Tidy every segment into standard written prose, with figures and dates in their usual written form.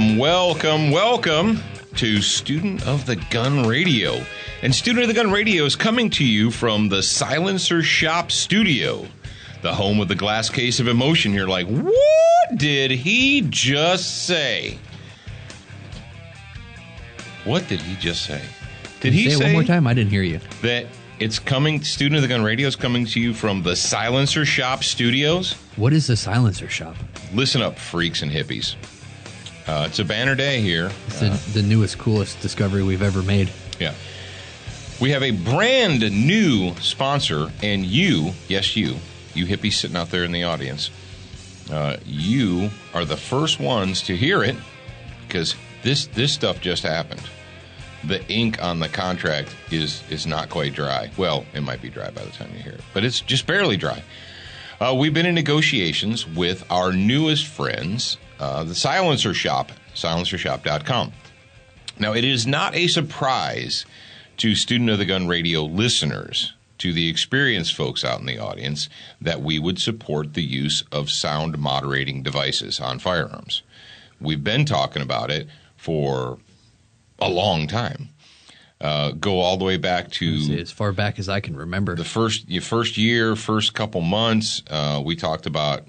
Welcome to Student of the Gun Radio. And Student of the Gun Radio is coming to you from the Silencer Shop Studio, the home of the glass case of emotion. You're like, what did he just say? What did he just say? Did he say it one more time? I didn't hear you. That it's coming, Student of the Gun Radio is coming to you from the Silencer Shop Studios? What is the Silencer Shop? Listen up, freaks and hippies. It's a banner day here. It's the newest, coolest discovery we've ever made. Yeah. We have a brand new sponsor, and you, yes, you hippies sitting out there in the audience, you are the first ones to hear it, because this stuff just happened. The ink on the contract is not quite dry. Well, it might be dry by the time you hear it, but it's just barely dry. We've been in negotiations with our newest friends, the Silencer Shop, silencershop.com. Now, it is not a surprise to Student of the Gun Radio listeners, to the experienced folks out in the audience, that we would support the use of sound moderating devices on firearms. We've been talking about it for a long time. Go all the way back to as far back as I can remember. The first year, first couple months, we talked about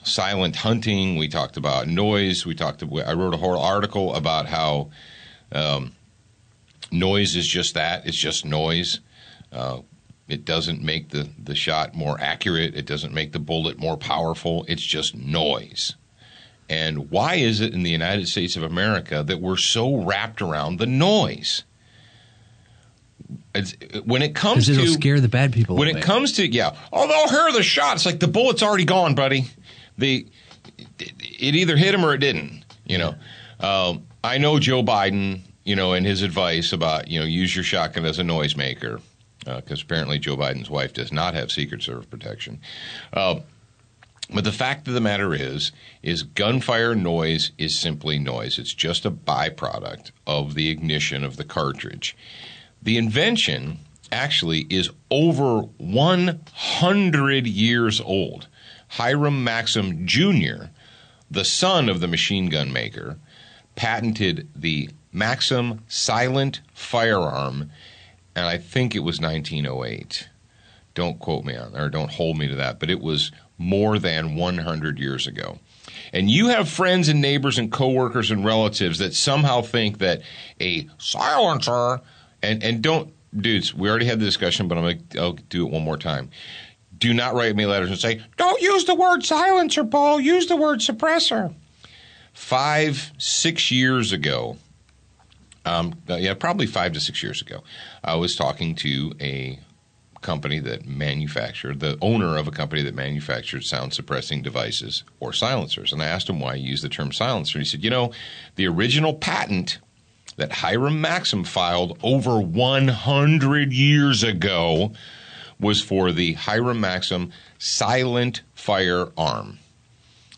silent hunting. We talked about noise. I wrote a whole article about how noise is just that. It's just noise. It doesn't make the shot more accurate. It doesn't make the bullet more powerful. It's just noise. And why is it in the United States of America that we're so wrapped around the noise? When it comes to, it'll scare the bad people away. When it comes to, they'll hear the shot. It's like the bullet's already gone, buddy. It either hit him or it didn't. I know Joe Biden, and his advice about use your shotgun as a noisemaker, because apparently Joe Biden's wife does not have Secret Service protection. But the fact of the matter is gunfire noise is simply noise. It's just a byproduct of the ignition of the cartridge. The invention actually is over 100 years old. Hiram Maxim Jr., the son of the machine gun maker, patented the Maxim silent firearm, and I think it was 1908. Don't quote me on that, or don't hold me to that, but it was more than 100 years ago. And you have friends and neighbors and coworkers and relatives that somehow think that a silencer, and don't, dudes, we already had the discussion, but I'll do it one more time. Do not write me letters and say, don't use the word silencer, Paul, use the word suppressor. 5-6 years ago, probably 5 to 6 years ago, I was talking to a company that manufactured, the owner of a company that manufactured sound suppressing devices or silencers. And I asked him why he used the term silencer. He said, the original patent that Hiram Maxim filed over 100 years ago was for the Hiram Maxim silent firearm.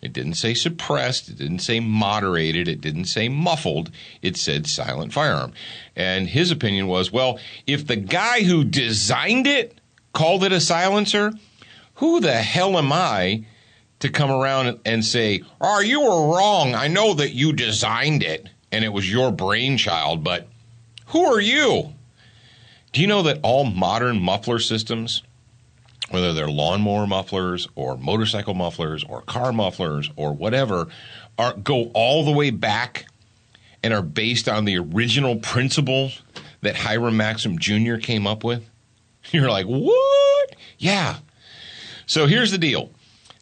It didn't say suppressed. It didn't say moderated. It didn't say muffled. It said silent firearm. And his opinion was, well, if the guy who designed it called it a silencer, who the hell am I to come around and say, oh, you were wrong. I know that you designed it and it was your brainchild, but who are you? Do you know that all modern muffler systems, whether they're lawnmower mufflers or motorcycle mufflers or car mufflers or whatever, go all the way back and are based on the original principles that Hiram Maxim Jr. came up with? You're like, what? Yeah. So here's the deal.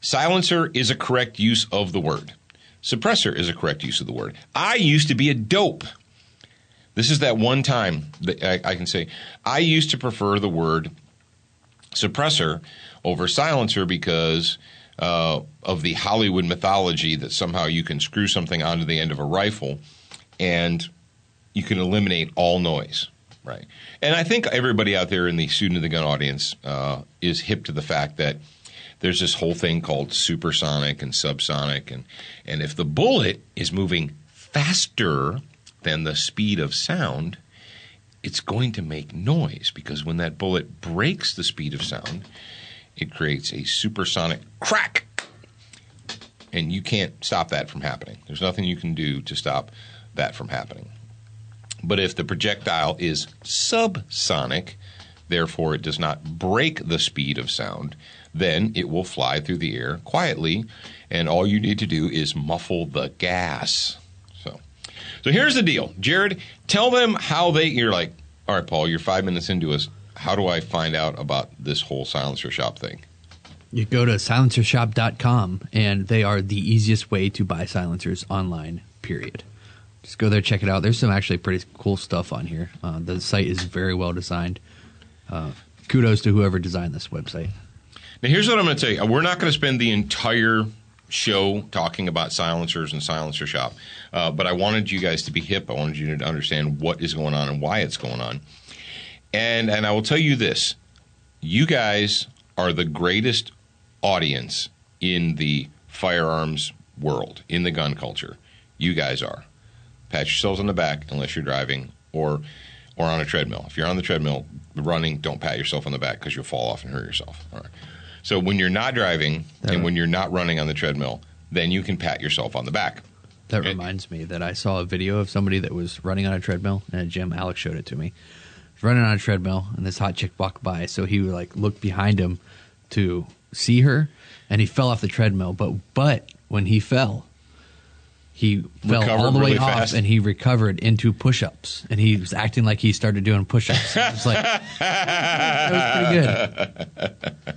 Silencer is a correct use of the word. Suppressor is a correct use of the word. I used to be a dope. This is that one time that I can say, I used to prefer the word suppressor over silencer because of the Hollywood mythology that somehow you can screw something onto the end of a rifle and you can eliminate all noise, right? And I think everybody out there in the Student of the Gun audience is hip to the fact that there's this whole thing called supersonic and subsonic, and if the bullet is moving faster than the speed of sound, it's going to make noise, because when that bullet breaks the speed of sound, it creates a supersonic crack. and you can't stop that from happening. There's nothing you can do to stop that from happening. But if the projectile is subsonic, therefore it does not break the speed of sound, then it will fly through the air quietly, and all you need to do is muffle the gas. So here's the deal. Jared, tell them how you're like, all right, Paul, you're 5 minutes into us. How do I find out about this whole silencer shop thing? You go to silencershop.com, and they are the easiest way to buy silencers online, period. Just go there, check it out. There's some actually pretty cool stuff on here. The site is very well designed. Kudos to whoever designed this website. Now, here's what I'm going to tell you. We're not going to spend the entire show talking about silencers and Silencer Shop, but I wanted you guys to be hip. I wanted you to understand what is going on and why it's going on. And I will tell you this. You guys are the greatest audience in the firearms world, in the gun culture. You guys are. Pat yourselves on the back unless you're driving or on a treadmill. If you're on the treadmill running, don't pat yourself on the back because you'll fall off and hurt yourself. All right. So when you're not driving and when you're not running on the treadmill, then you can pat yourself on the back. That reminds me that I saw a video of somebody that was running on a treadmill in a gym. Alex showed it to me. He was running on a treadmill, and this hot chick walked by, so he like looked behind him to see her, and he fell off the treadmill. But when he fell all the way really off, fast. and he recovered into push-ups, and he was acting like he started doing push-ups. It was like that was pretty good.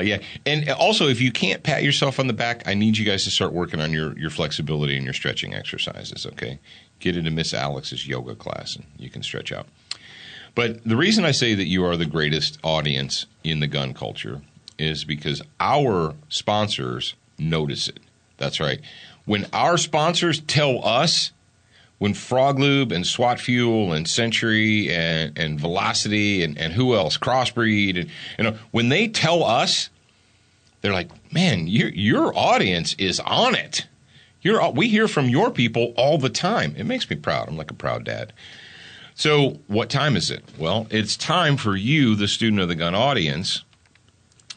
Yeah. And also, if you can't pat yourself on the back, I need you guys to start working on your flexibility and your stretching exercises, okay? Get into Miss Alex's yoga class, and you can stretch out. But the reason I say that you are the greatest audience in the gun culture is because our sponsors notice it. That's right. When our sponsors tell us, when Frog Lube and SWAT Fuel and Century and Velocity and who else, Crossbreed, and when they tell us, they're like, man, your audience is on it. We hear from your people all the time. It makes me proud. I'm like a proud dad. So what time is it? Well, it's time for you, the student of the gun audience,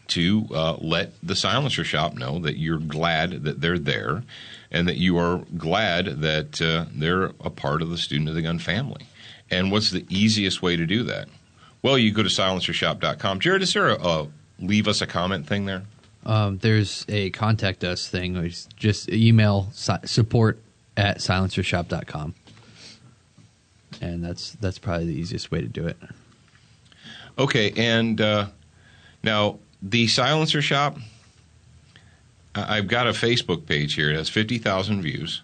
to let the Silencer Shop know that you're glad that they're there and that you are glad that they're a part of the Student of the Gun family. And what's the easiest way to do that? Well, you go to silencershop.com. Jared, is there a leave us a comment thing there? There's a contact us thing. It's just email support@silencershop.com. And that's probably the easiest way to do it. Okay, and now the Silencer Shop, I've got a Facebook page here. It has 50,000 views,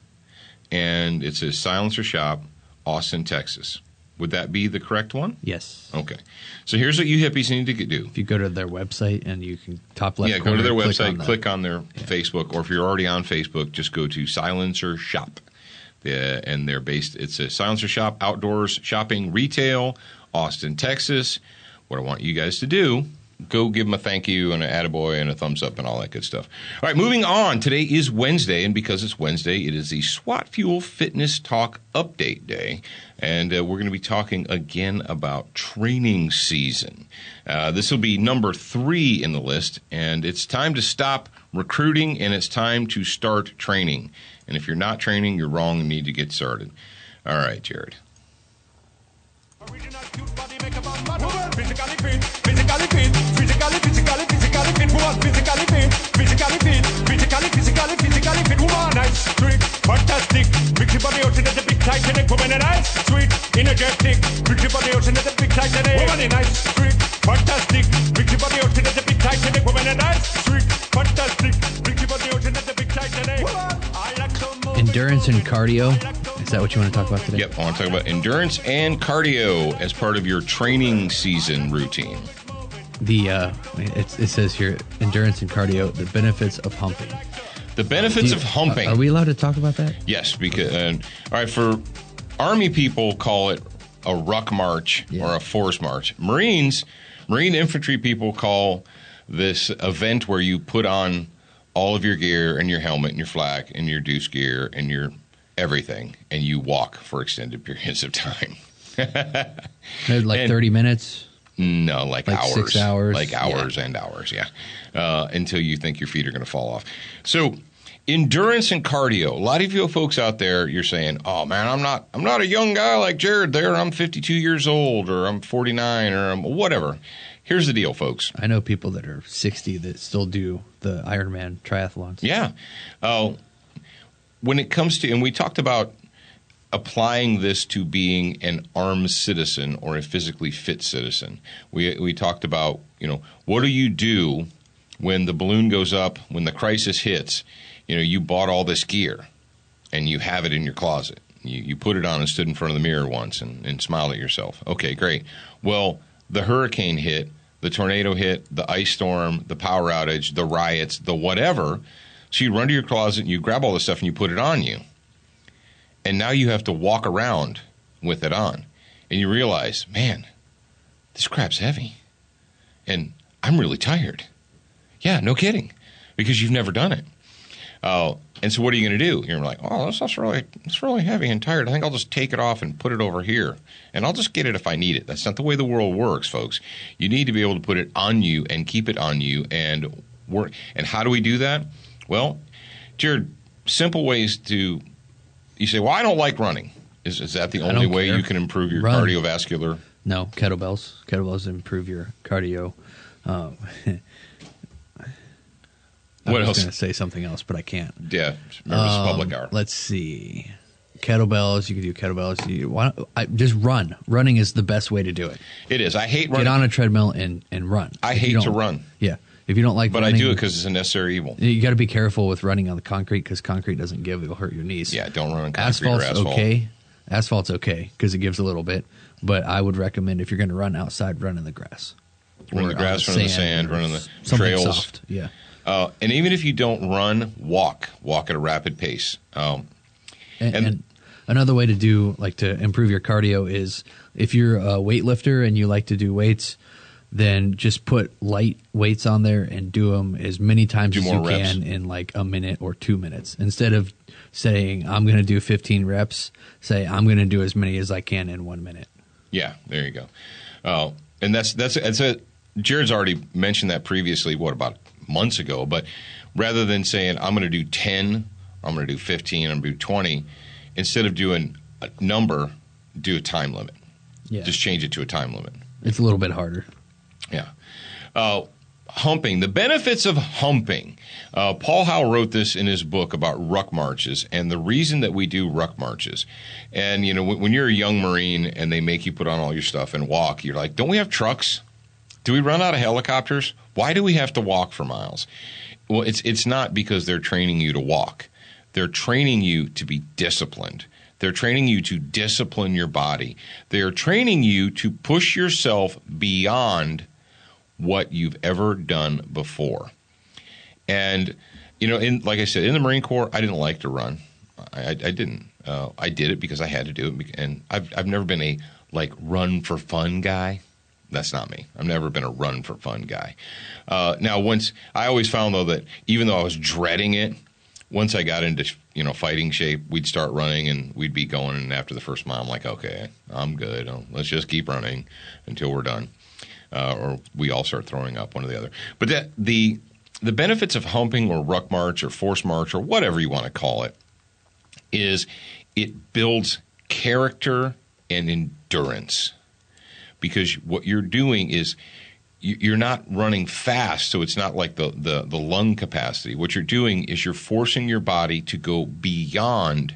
and it says Silencer Shop, Austin, Texas. Would that be the correct one? Yes. Okay. So here's what you hippies need to do. If you go to their website and you can top left go to their website, click on their Facebook, or if you're already on Facebook, just go to Silencer Shop. And they're based, it's a Silencer Shop, outdoors shopping, retail, Austin, Texas. What I want you guys to do, go give them a thank you and an attaboy and a thumbs up and all that good stuff. All right, moving on. Today is Wednesday, and because it's Wednesday, it is the SWAT Fuel Fitness Talk Update Day. And we're going to be talking again about training season. This will be number 3 in the list, and it's time to stop recruiting, and it's time to start training. And if you're not training, you're wrong and need to get started. All right, Jared. Original cute body make a man mad. Woman physically fit, physically fit, physically fit. Woman physically fit, physically fit. Woman nice, sweet, fantastic. Mix your body out in the big tight and woman nice, sweet, energetic. Mix your body out in the big tight and woman nice, sweet, fantastic. Mix your body out in the big tight and woman nice, sweet, fantastic. Mix your body out in the big tight and woman. I like to move. Endurance and cardio. Is that what you want to talk about today? Yep, I want to talk about endurance and cardio as part of your training season routine. It says here, endurance and cardio, the benefits of humping. The benefits of humping. Are we allowed to talk about that? Yes, because all right, for Army people call it a ruck march or a force march. Marine infantry people call this event where you put on all of your gear and your helmet and your flak and your deuce gear and your everything, and you walk for extended periods of time. Like 30 minutes? No, like hours. 6 hours? Like hours and hours, yeah. Until you think your feet are going to fall off. So endurance and cardio. A lot of you folks out there, you're saying, "Oh man, I'm not a young guy like Jared there. I'm 52 years old, or I'm 49, or I'm whatever." Here's the deal, folks. I know people that are 60 that still do the Ironman triathlons. Yeah. When it comes to, and we talked about applying this to being an armed citizen or a physically fit citizen. We talked about, what do you do when the balloon goes up, when the crisis hits? You bought all this gear and you have it in your closet. You put it on and stood in front of the mirror once and smiled at yourself. Okay, great. Well, the hurricane hit, the tornado hit, the ice storm, the power outage, the riots, the whatever. So you run to your closet and you grab all this stuff and you put it on you. And now you have to walk around with it on. And you realize, man, this crap's heavy. And I'm really tired. Yeah, no kidding. Because you've never done it. And so what are you going to do? You're like, oh, that's really heavy and tired. I think I'll just take it off and put it over here. And I'll just get it if I need it. That's not the way the world works, folks. You need to be able to put it on you and keep it on you and work. And how do we do that? Well, Jared, simple ways to, you say, well, I don't like running. Is that the only way you can improve your cardiovascular? No, kettlebells. Kettlebells improve your cardio. What else? I was going to say something else, but I can't. Yeah, remember this public hour. Let's see. Kettlebells. You can do kettlebells. Just run. Running is the best way to do it. It is. I hate running. Get on a treadmill and run. I hate to run. Yeah. If you don't like running. But I do it because it's a necessary evil. You got to be careful with running on the concrete because concrete doesn't give. It'll hurt your knees. Yeah, don't run on concrete or asphalt. Okay. Asphalt's okay because it gives a little bit. But I would recommend if you're going to run outside, run in the grass. Run in the grass, run in the sand, run in the something trails. Soft. Yeah. And even if you don't run, walk at a rapid pace. And another way to do, to improve your cardio is if you're a weightlifter and you like to do weights, then just put light weights on there and do them as many times as you can in a minute or 2 minutes. Instead of saying, I'm going to do 15 reps, say, I'm going to do as many as I can in 1 minute. Yeah, there you go. And that's it. Jared's already mentioned that previously, about months ago, but rather than saying I'm going to do 10, I'm going to do 15, I'm going to do 20, instead of doing a number, do a time limit. Yeah. Just change it to a time limit. It's a little bit harder. Yeah. Humping. The benefits of humping. Paul Howe wrote this in his book about ruck marches and the reason that we do ruck marches. And, when you're a young Marine and they make you put on all your stuff and walk, you're like, don't we have trucks? Do we run out of helicopters? Why do we have to walk for miles? Well, it's not because they're training you to walk. They're training you to be disciplined. They're training you to discipline your body. They're training you to push yourself beyond what you've ever done before. And, like I said, in the Marine Corps, I didn't like to run. I didn't. I did it because I had to do it. And I've never been a, run for fun guy. That's not me. I've never been a run for fun guy. Now, I always found, though, that even though I was dreading it, once I got into, fighting shape, we'd start running and we'd be going. And after the first mile, I'm like, okay, I'm good. Let's just keep running until we're done. Or we all start throwing up, one or the other. But the benefits of humping or ruck march or force march or whatever you want to call it is it builds character and endurance. Because what you're doing is you're not running fast, so it's not like the lung capacity. What you're doing is you're forcing your body to go beyond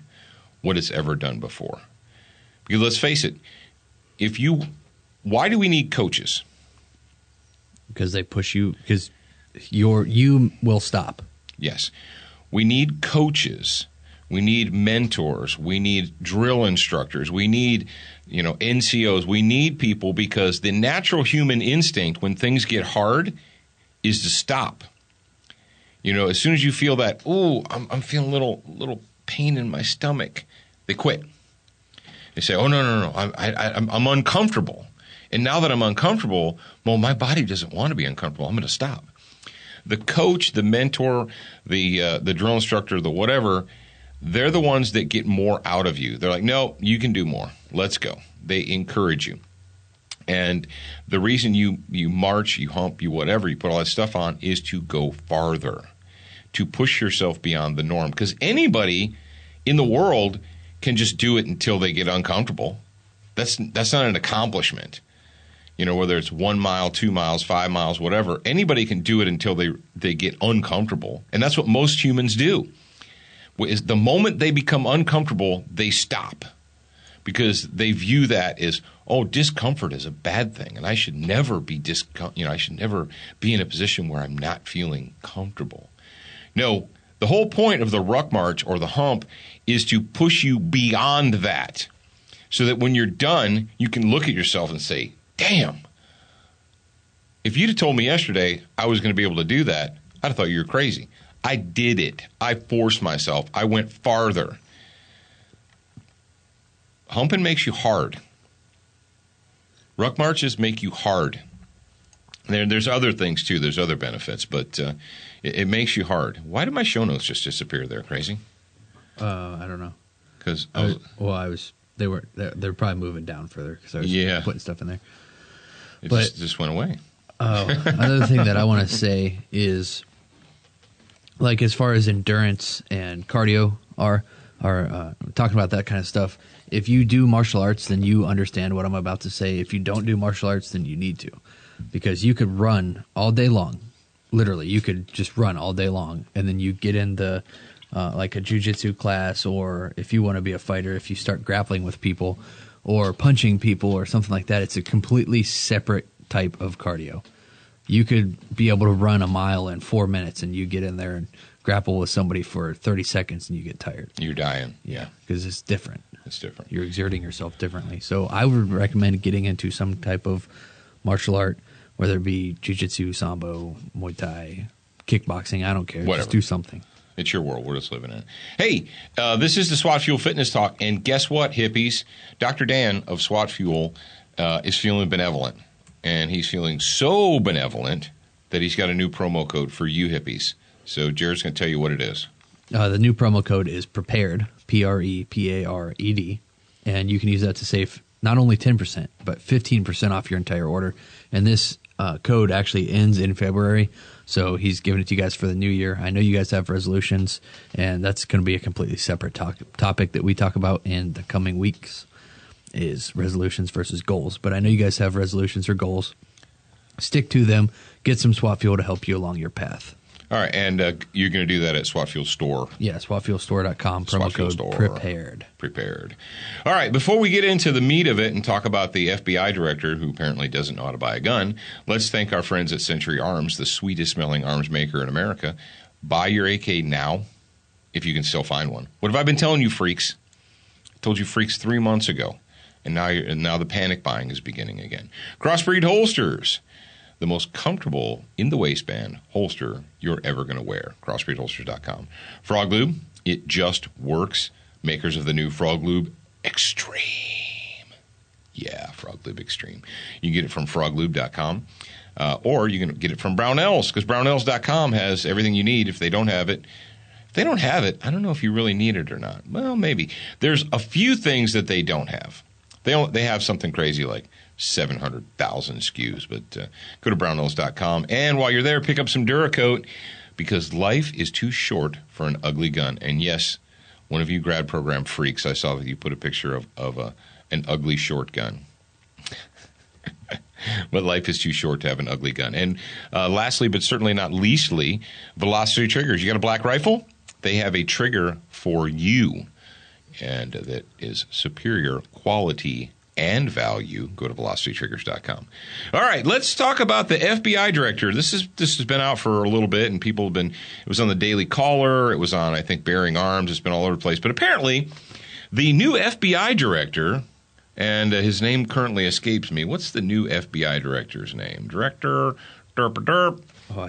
what it's ever done before. Because let's face it, why do we need coaches? Because they push you, because you will stop. Yes. We need coaches. We need mentors. We need drill instructors. We need, NCOs. We need people because the natural human instinct when things get hard is to stop. As soon as you feel that, I'm feeling a little pain in my stomach, they quit. They say, oh, no, I'm uncomfortable. And now that I'm uncomfortable, well, my body doesn't want to be uncomfortable. I'm going to stop. The coach, the mentor, the drill instructor, the whatever, they're the ones that get more out of you. They're like, no, you can do more. Let's go. They encourage you. And the reason you march, you hump, you whatever, you put all that stuff on is to go farther, to push yourself beyond the norm, because anybody in the world can just do it until they get uncomfortable. That's not an accomplishment. You know, whether it's 1 mile, 2 miles, 5 miles, whatever, anybody can do it until they get uncomfortable. And that's what most humans do. Is the moment they become uncomfortable, they stop, because they view that as, oh, discomfort is a bad thing, and I should never be I should never be in a position where I'm not feeling comfortable. No, the whole point of the ruck march or the hump is to push you beyond that, so that when you're done, you can look at yourself and say, damn, if you'd have told me yesterday I was going to be able to do that, I'd have thought you were crazy. I did it. I forced myself. I went farther. Humping makes you hard. Ruck marches make you hard. There's other things, too. There's other benefits, but it makes you hard. Why did my show notes just disappear there, Crazy? I don't know. Because they're probably moving down further because I was putting stuff in there. It just went away. Another thing that I want to say is, like, as far as endurance and cardio are talking about that kind of stuff. If you do martial arts, then you understand what I'm about to say. If you don't do martial arts, then you need to, because you could run all day long. Literally, you could just run all day long, and then you get in the like a jiu-jitsu class, or if you want to be a fighter, if you start grappling with people or punching people or something like that, it's a completely separate type of cardio. You could be able to run a mile in 4 minutes, and you get in there and grapple with somebody for 30 seconds and you get tired. You're dying. Yeah, because it's different. It's different. You're exerting yourself differently. So I would recommend getting into some type of martial art, whether it be jiu-jitsu, sambo, Muay Thai, kickboxing. I don't care. Whatever. Just do something. It's your world. We're just living in it. Hey, this is the SWAT Fuel Fitness Talk, and guess what, hippies? Dr. Dan of SWAT Fuel is feeling benevolent, and he's feeling so benevolent that he's got a new promo code for you hippies. So Jared's going to tell you what it is. The new promo code is PREPARED, PREPARED, and you can use that to save not only 10%, but 15% off your entire order. And this code actually ends in February, so he's giving it to you guys for the new year. I know you guys have resolutions, and that's going to be a completely separate topic that we talk about in the coming weeks, is resolutions versus goals. But I know you guys have resolutions or goals. Stick to them. Get some SWAT Fuel to help you along your path. All right, and you're going to do that at SWAT Fuel Store. Yeah, SWATfuelstore.com, promo code Store. PREPARED. Prepared. All right, before we get into the meat of it and talk about the FBI director who apparently doesn't know how to buy a gun, let's thank our friends at Century Arms, the sweetest-smelling arms maker in America. Buy your AK now, if you can still find one. What have I been telling you, freaks? I told you freaks 3 months ago, and now the panic buying is beginning again. Crossbreed holsters. The most comfortable in the waistband holster you're ever going to wear. CrossbreedHolsters.com. Frog Lube, it just works. Makers of the new Frog Lube Extreme. Yeah, Frog Lube Extreme. You can get it from FrogLube.com, or you can get it from Brownells, because Brownells.com has everything you need. If they don't have it, I don't know if you really need it or not. Well, maybe. There's a few things that they don't have. They have something crazy like 700,000 SKUs, but go to brownells.com, and while you're there, pick up some Duracoat, because life is too short for an ugly gun. And yes, one of you grad program freaks, I saw that you put a picture of an ugly short gun. But life is too short to have an ugly gun. And lastly, but certainly not leastly, Velocity Triggers. You got a black rifle? They have a trigger for you, and that is superior quality and value. Go to velocitytriggers.com. All right, let's talk about the FBI director. This has been out for a little bit, and people have been. It was on the Daily Caller. It was on, I think, Bearing Arms. It's been all over the place. But apparently, the new FBI director, and his name currently escapes me. What's the new FBI director's name? Director. Derp. Oh,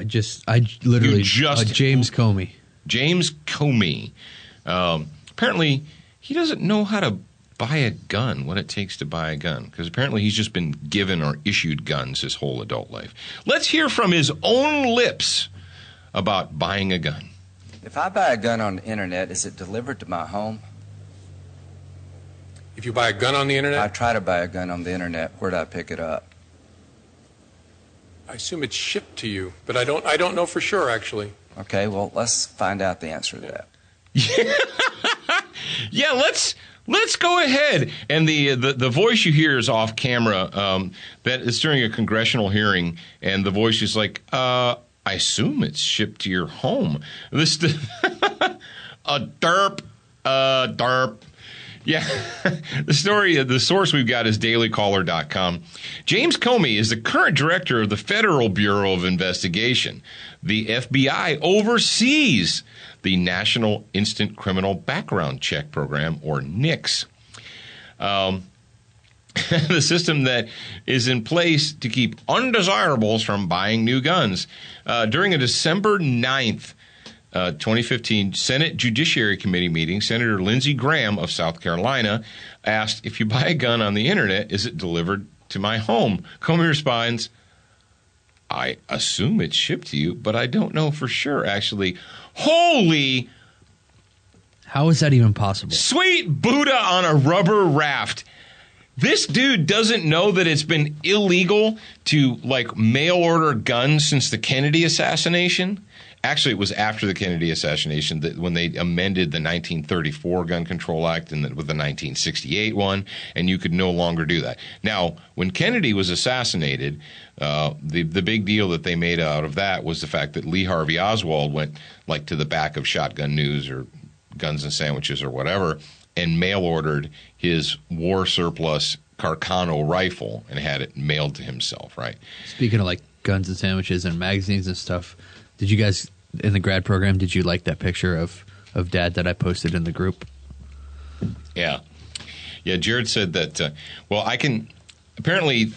I literally James Comey. James Comey. Apparently, he doesn't know how to buy a gun, what it takes to buy a gun, because apparently he's just been given or issued guns his whole adult life. Let's hear from his own lips about buying a gun. If I buy a gun on the internet, is it delivered to my home? If you buy a gun on the internet? I try to buy a gun on the internet. Where do I pick it up? I assume it's shipped to you, but I don't know for sure, actually. Okay, well, let's find out the answer to that. Yeah, let's go ahead. And the voice you hear is off camera. That is during a congressional hearing, and the voice is like, I assume it's shipped to your home. This a derp. Yeah, the source we've got is dailycaller.com. James Comey is the current director of the Federal Bureau of Investigation. The FBI oversees the National Instant Criminal Background Check Program, or NICS. The system that is in place to keep undesirables from buying new guns. During a December 9th, 2015 Senate Judiciary Committee meeting, Senator Lindsey Graham of South Carolina asked, if you buy a gun on the internet, is it delivered to my home? Comey responds, I assume it's shipped to you, but I don't know for sure, actually. Holy... How is that even possible? Sweet Buddha on a rubber raft. This dude doesn't know that it's been illegal to, like, mail order guns since the Kennedy assassination. Actually, it was after the Kennedy assassination that when they amended the 1934 Gun Control Act and with the 1968 one, and you could no longer do that. Now, when Kennedy was assassinated, the big deal that they made out of that was the fact that Lee Harvey Oswald went like to the back of Shotgun News or Guns and Sandwiches or whatever and mail ordered his war surplus Carcano rifle and had it mailed to himself, right? Speaking of like guns and sandwiches and magazines and stuff, did you guys in the grad program, did you like that picture of Dad that I posted in the group? Yeah. Yeah, Jared said that, apparently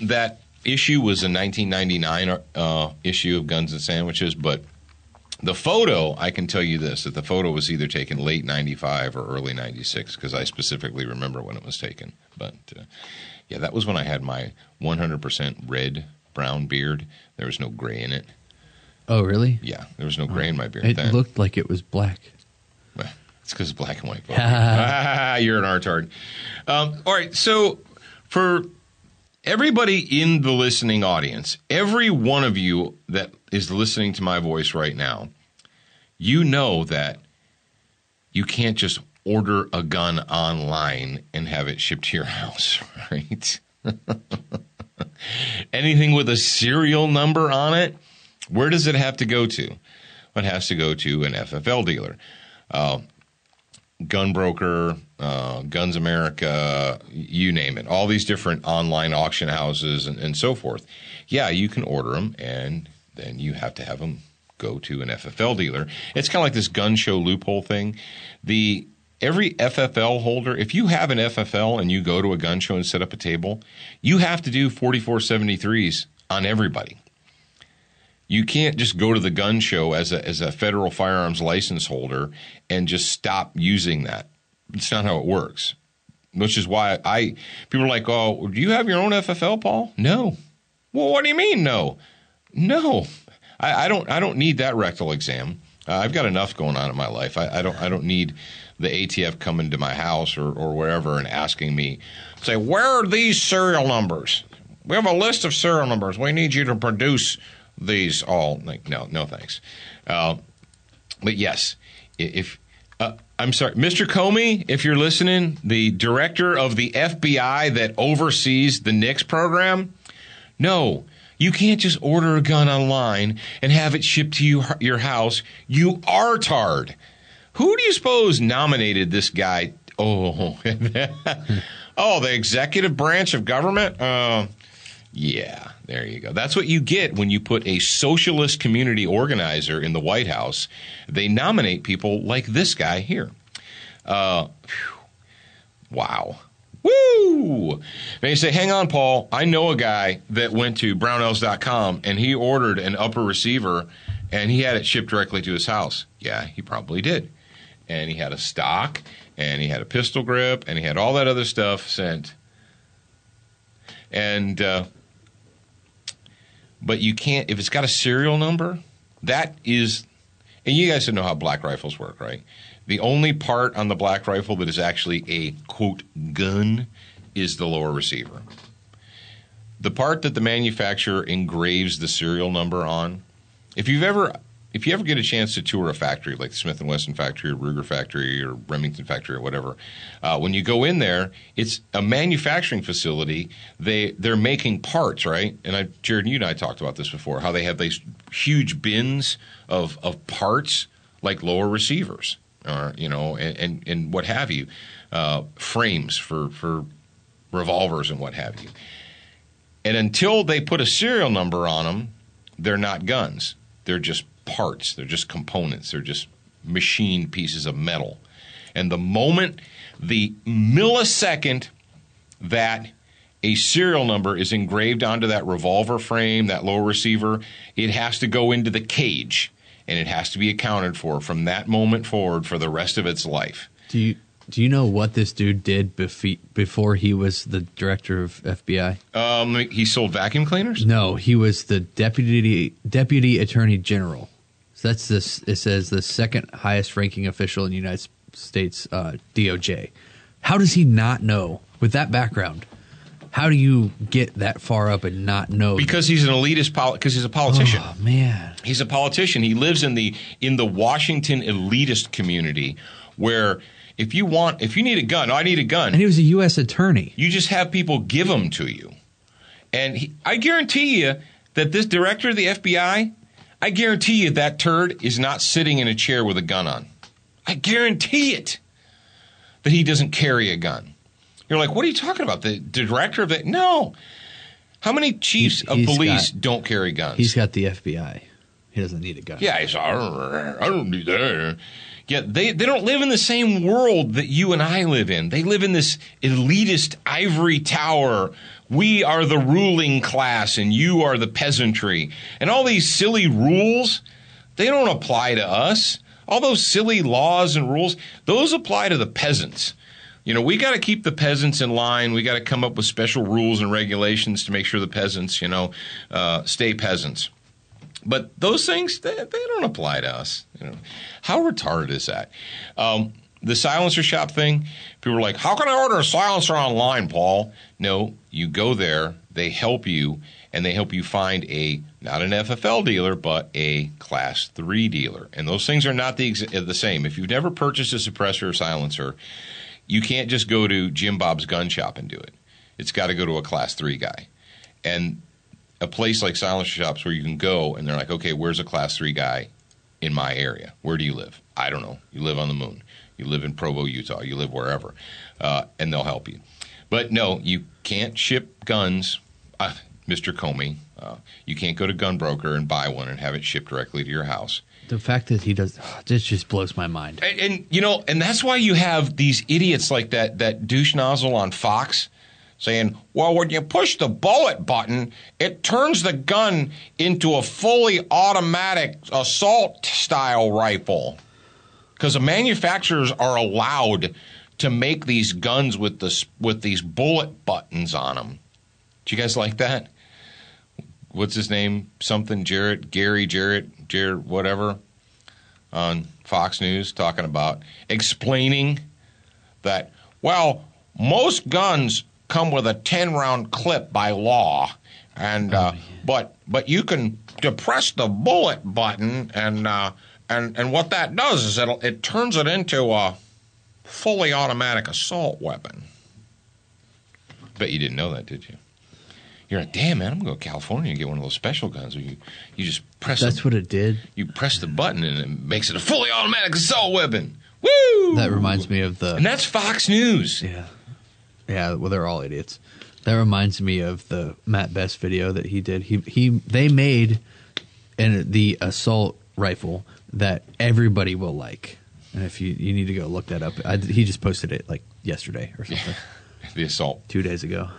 that issue was a 1999 issue of Guns and Sandwiches, but the photo, I can tell you this, that the photo was either taken late 95 or early 96, because I specifically remember when it was taken. But, yeah, that was when I had my 100% red-brown beard. There was no gray in it. Oh, really? Yeah, there was no gray in my beard. It looked like it was black. Well, it's because it's black and white. You're an artard. All right, so for everybody in the listening audience, every one of you that is listening to my voice right now, you know that you can't just order a gun online and have it shipped to your house, right? Anything with a serial number on it, where does it have to go to? It has to go to an FFL dealer. Gunbroker, Guns America, you name it. All these different online auction houses and so forth. Yeah, you can order them, and then you have to have them go to an FFL dealer. It's kind of like this gun show loophole thing. Every FFL holder, if you have an FFL and you go to a gun show and set up a table, you have to do 4473s on everybody. You can't just go to the gun show as a federal firearms license holder and just stop using that. It's not how it works. Which is why people are like, oh, do you have your own FFL, Paul? No. Well, what do you mean no? No. I don't need that rectal exam. I've got enough going on in my life. I don't need the ATF coming to my house or wherever and asking me, say, where are these serial numbers? We have a list of serial numbers. We need you to produce these all. Like, no thanks. But yes, if I'm sorry, Mr. Comey, if you're listening, the director of the FBI that oversees the NICS program, no, you can't just order a gun online and have it shipped to your house. You artard. Who do you suppose nominated this guy? Oh, the executive branch of government? Yeah, there you go. That's what you get when you put a socialist community organizer in the White House. They nominate people like this guy here. Wow. Woo! Now you say, hang on, Paul. I know a guy that went to brownells.com and he ordered an upper receiver and he had it shipped directly to his house. Yeah, he probably did. And he had a stock and he had a pistol grip and he had all that other stuff sent. And but you can't, if it's got a serial number, that is, and you guys know how black rifles work, right? The only part on the black rifle that is actually a, quote, gun is the lower receiver. The part that the manufacturer engraves the serial number on, if you've ever if you ever get a chance to tour a factory like the Smith & Wesson factory or Ruger factory or Remington factory or whatever, when you go in there, it's a manufacturing facility. They're making parts, right? And Jared, you and I talked about this before, how they have these huge bins of parts like lower receivers or, and what have you, frames for revolvers and what have you. And until they put a serial number on them, they're not guns. They're just parts. They're just components. They're just machined pieces of metal. And the millisecond that a serial number is engraved onto that revolver frame, that lower receiver, it has to go into the cage, and it has to be accounted for from that moment forward for the rest of its life. Do you know what this dude did before he was the director of FBI? He sold vacuum cleaners? No, he was the deputy attorney general. So that's this. It says the second highest ranking official in the United States DOJ. How does he not know with that background? How do you get that far up and not know? Because he's an elitist. Because he's a politician. Oh man, he's a politician. He lives in the Washington elitist community where if you need a gun, I need a gun. And he was a U.S. attorney. You just have people give them to you, and I guarantee you that this director of the FBI. I guarantee you that turd is not sitting in a chair with a gun on. I guarantee it that he doesn't carry a gun. You're like, what are you talking about? The director of it? No. How many chiefs of police don't carry guns? He's got the FBI. He doesn't need a gun. Yeah, I don't need that. Yeah, they don't live in the same world that you and I live in. They live in this elitist ivory tower. We are the ruling class and you are the peasantry. And all these silly rules, they don't apply to us. All those silly laws and rules, those apply to the peasants. We got to keep the peasants in line. We got to come up with special rules and regulations to make sure the peasants, stay peasants. But those things, they don't apply to us. How retarded is that? The silencer shop thing, people are like, how can I order a silencer online, Paul? No, you go there, they help you, and they help you find not an FFL dealer, but a Class 3 dealer. And those things are not the same. If you've never purchased a suppressor or silencer, you can't just go to Jim Bob's gun shop and do it. It's got to go to a Class 3 guy. And a place like silencer shops where you can go and they're like, okay, where's a Class 3 guy in my area? Where do you live? I don't know. You live on the moon. You live in Provo, Utah. You live wherever. And they'll help you. But no, you can't ship guns, Mr. Comey. You can't go to Gunbroker and buy one and have it shipped directly to your house. The fact that he does, this just blows my mind. And that's why you have these idiots like that douche nozzle on Fox saying, well, when you push the bullet button, it turns the gun into a fully automatic assault-style rifle. Because the manufacturers are allowed to make these guns with these bullet buttons on them. Do you guys like that? What's his name? Something Jarrett, whatever, on Fox News talking about explaining that, well, most guns come with a 10-round clip by law, and but you can depress the bullet button, and what that does is it turns it into a fully automatic assault weapon. Bet you didn't know that, did you? You're like, damn, man, I'm going to go to California and get one of those special guns where you just press That's what it did? You press the button and it makes it a fully automatic assault weapon. Woo! That reminds me of And that's Fox News. Yeah. Yeah, well, they're all idiots. That reminds me of the Matt Best video that he did. They made the assault rifle that everybody will like. And if you need to go look that up, he just posted it like yesterday or something. The assault. 2 days ago.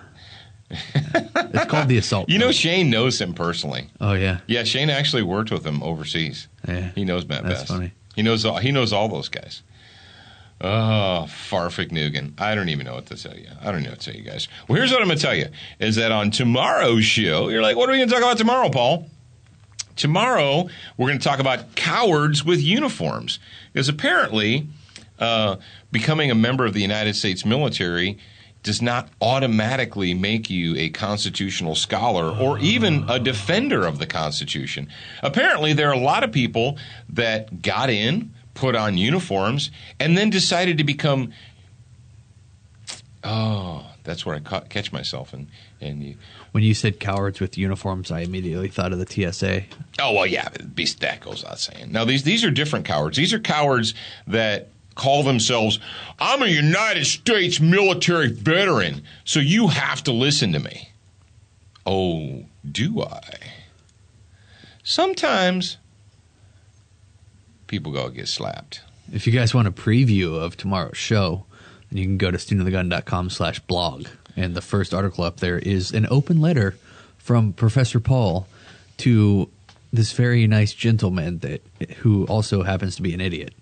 It's called the assault. Shane knows him personally. Oh yeah. Yeah, Shane actually worked with him overseas. Yeah. He knows Matt Best. That's funny. He knows all those guys. Oh, Farfik Nugan. I don't even know what to tell you. I don't know what to tell you guys. Well, here's what I'm going to tell you, is that on tomorrow's show, you're like, what are we going to talk about tomorrow, Paul? Tomorrow, we're going to talk about cowards with uniforms. Because apparently, becoming a member of the United States military does not automatically make you a constitutional scholar or even a defender of the Constitution. Apparently, there are a lot of people that got in, put on uniforms, and then decided to become... Oh, that's where I catch myself. And you... When you said cowards with uniforms, I immediately thought of the TSA. Oh, well, yeah, that goes without saying. Now, these are different cowards. These are cowards that call themselves, I'm a United States military veteran, so you have to listen to me. Oh, do I? Sometimes people go get slapped. If you guys want a preview of tomorrow's show, you can go to studentofthegun.com/blog. And the first article up there is an open letter from Professor Paul to this very nice gentleman who also happens to be an idiot.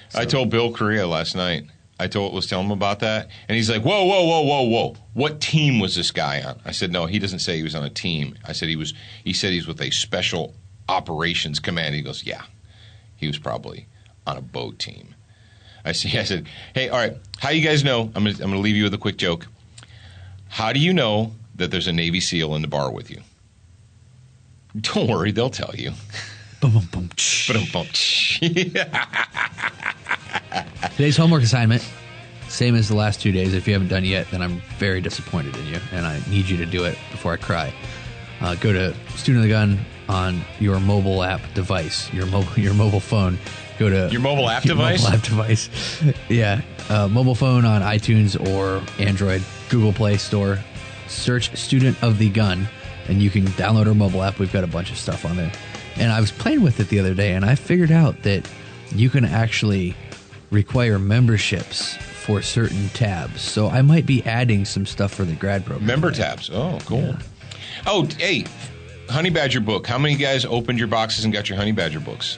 So. I told Bill Correa last night. I was telling him about that, and he's like, "Whoa! What team was this guy on?" I said, "No, he doesn't say he was on a team." I said he said he's with a special operations command. He goes, "Yeah, he was probably on a boat team." I said, "Hey, all right, how you guys know?" I'm gonna leave you with a quick joke. How do you know that there's a Navy SEAL in the bar with you? Don't worry, they'll tell you. Today's homework assignment, same as the last 2 days. If you haven't done it yet, then I'm very disappointed in you, and I need you to do it before I cry. Go to Student of the Gun on your mobile app device, your mobile phone. Go to your mobile app device. Mobile app device, yeah. Mobile phone on iTunes or Android, Google Play Store. Search Student of the Gun, and you can download our mobile app. We've got a bunch of stuff on there. And I was playing with it the other day, and I figured out that you can actually require memberships for certain tabs. So I might be adding some stuff for the grad program. Member tabs. Oh, cool. Yeah. Oh, hey, Honey Badger book. How many guys opened your boxes and got your Honey Badger books?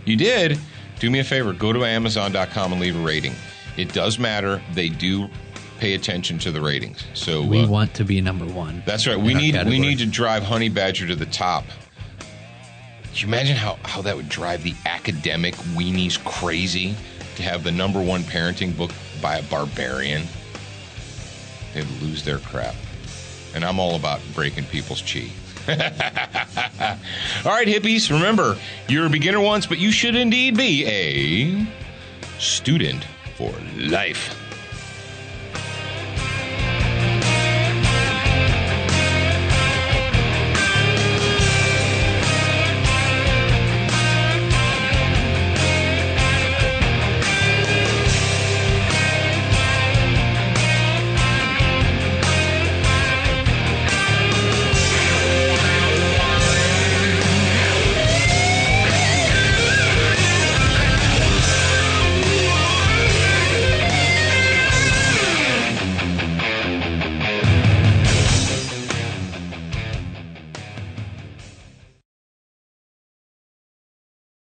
You did? Do me a favor. Go to Amazon.com and leave a rating. It does matter. They do pay attention to the ratings. So we want to be number one. That's right. We need to drive Honey Badger to the top. Can you imagine how that would drive the academic weenies crazy to have the number one parenting book by a barbarian? They'd lose their crap. And I'm all about breaking people's chi. All right, hippies, remember, you're a beginner once, but you should indeed be a student for life.